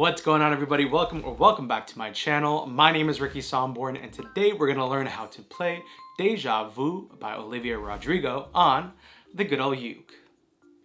What's going on, everybody? Welcome back to my channel. My name is Ricky Somborn, and today we're gonna learn how to play Deja Vu by Olivia Rodrigo on the good old uke.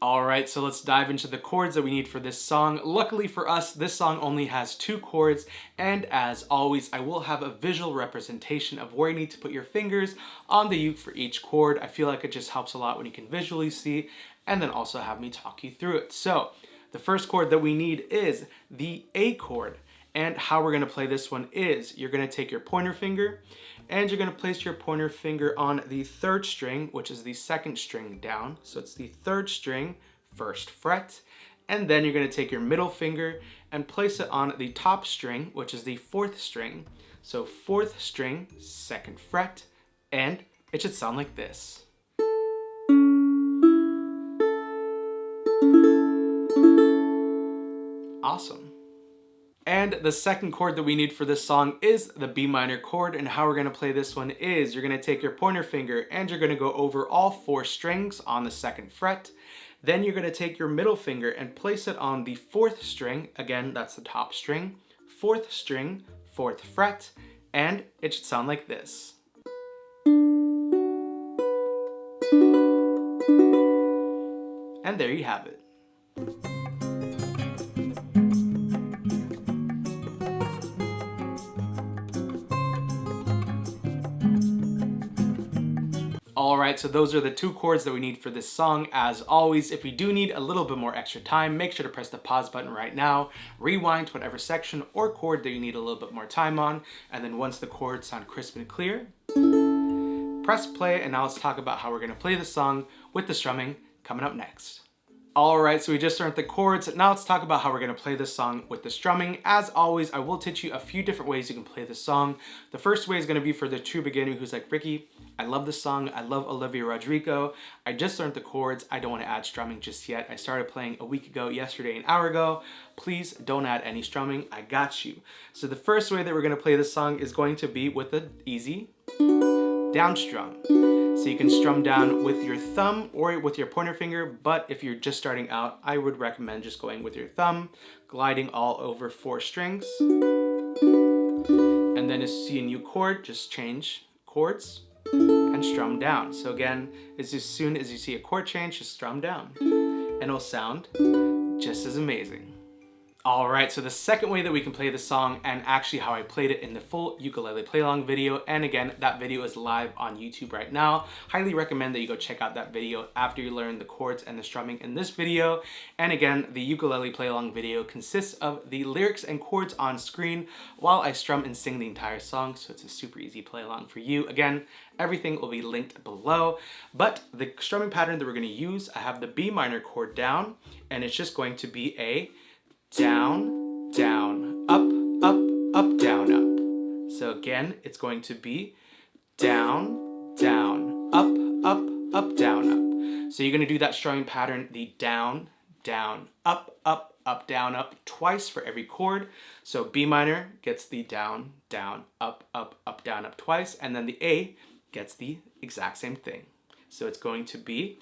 Alright, so let's dive into the chords that we need for this song. Luckily for us, this song only has 2 chords, and as always, I will have a visual representation of where you need to put your fingers on the uke for each chord. I feel like it just helps a lot when you can visually see, and then also have me talk you through it. So, the first chord that we need is the A chord, and how we're going to play this one is you're going to take your pointer finger and you're going to place your pointer finger on the 3rd string, which is the 2nd string down. So it's the 3rd string, 1st fret, and then you're going to take your middle finger and place it on the top string, which is the 4th string. So 4th string, 2nd fret, and it should sound like this. Awesome. And the second chord that we need for this song is the B minor chord, and how we're going to play this one is you're going to take your pointer finger and you're going to go over all 4 strings on the 2nd fret. Then you're going to take your middle finger and place it on the 4th string, again that's the top string, 4th string, 4th fret, and it should sound like this. And there you have it. Alright, so those are the 2 chords that we need for this song. As always, if you do need a little bit more extra time, make sure to press the pause button right now, rewind to whatever section or chord that you need a little bit more time on, and then once the chords sound crisp and clear, press play, and now let's talk about how we're going to play the song with the strumming coming up next. Alright, so we just learned the chords. Now let's talk about how we're going to play this song with the strumming. As always, I will teach you a few different ways you can play this song. The first way is going to be for the true beginner who's like, Ricky, I love this song. I love Olivia Rodrigo. I just learned the chords. I don't want to add strumming just yet. I started playing a week ago, yesterday, an hour ago. Please don't add any strumming. I got you. So the first way that we're going to play this song is going to be with an easy down strum. So you can strum down with your thumb or with your pointer finger, but if you're just starting out, I would recommend just going with your thumb, gliding all over 4 strings. And then as you see a new chord, just change chords and strum down. So again, as soon as you see a chord change, just strum down, and it'll sound just as amazing. Alright, so the second way that we can play the song, and actually how I played it in the full ukulele play-along video, and again, that video is live on YouTube right now. Highly recommend that you go check out that video after you learn the chords and the strumming in this video. And again, the ukulele play-along video consists of the lyrics and chords on screen while I strum and sing the entire song, so it's a super easy play-along for you. Again, everything will be linked below, but the strumming pattern that we're going to use, I have the B minor chord down, and it's just going to be a down, down, up, up, up, down, up. So again, it's going to be down, down, up, up, up, down, up. So you're going to do that strumming pattern, the down, down, up, up, up, down, up, twice for every chord. So B minor gets the down, down, up, up, up, down, up twice, and then the A gets the exact same thing. So it's going to be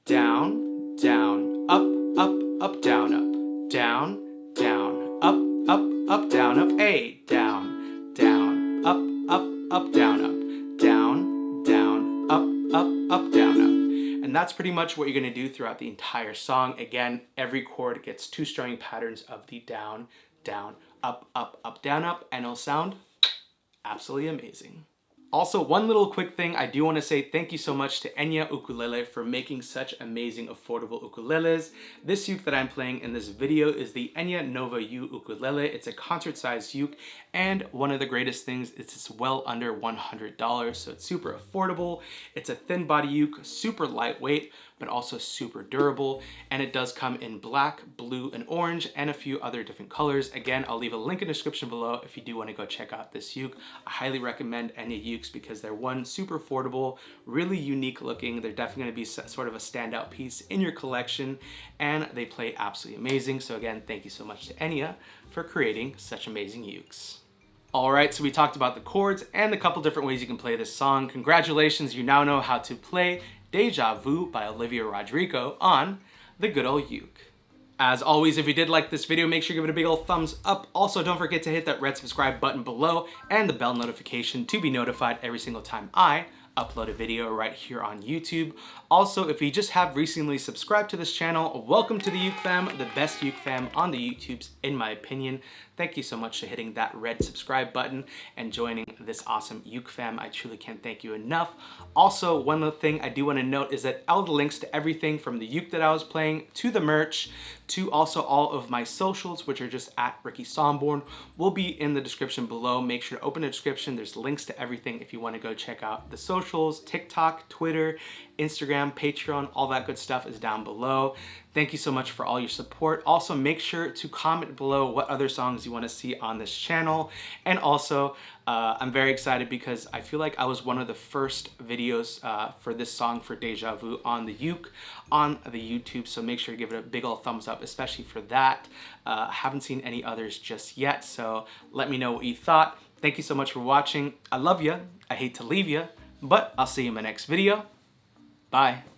down, down, up, up, up, down, up. Down, down, up, up, up, down, up, A, down, down, up, up, up, down, up, down, down, up, up, up, down, up. And that's pretty much what you're going to do throughout the entire song. Again, every chord gets 2 strumming patterns of the down, down, up, up, up, down, up, and it'll sound absolutely amazing. Also, one little quick thing, I do want to say thank you so much to Enya Ukulele for making such amazing affordable ukuleles. This uke that I'm playing in this video is the Enya Nova U ukulele. It's a concert-sized uke, and one of the greatest things is it's well under $100, so it's super affordable. It's a thin body uke, super lightweight, but also super durable, and it does come in black, blue, and orange, and a few other different colors. Again, I'll leave a link in the description below if you do want to go check out this uke. I highly recommend Enya ukes because they're one, super affordable, really unique looking. They're definitely going to be sort of a standout piece in your collection, and they play absolutely amazing. So again, thank you so much to Enya for creating such amazing ukes. Alright, so we talked about the chords and a couple different ways you can play this song. Congratulations, you now know how to play Deja Vu by Olivia Rodrigo on the good old uke. As always, if you did like this video, make sure you give it a big old thumbs up. Also, don't forget to hit that red subscribe button below and the bell notification to be notified every single time I upload a video right here on YouTube. Also, if you just have recently subscribed to this channel, welcome to the Uke fam, the best Uke fam on the YouTubes, in my opinion. Thank you so much for hitting that red subscribe button and joining this awesome Uke fam. I truly can't thank you enough. Also, one other thing I do want to note is that all the links to everything from the uke that I was playing to the merch to also all of my socials, which are just at Ricky Somborn, will be in the description below. Make sure to open the description. There's links to everything if you want to go check out the socials, TikTok, Twitter, Instagram, Patreon, all that good stuff is down below. Thank you so much for all your support. Also, make sure to comment below what other songs you want to see on this channel. And also, I'm very excited because I feel like I was one of the first videos for this song for Deja Vu on the uke on the YouTube. So make sure to give it a big old thumbs up, especially for that. I haven't seen any others just yet. So let me know what you thought. Thank you so much for watching. I love you. I hate to leave you, but I'll see you in my next video. Bye.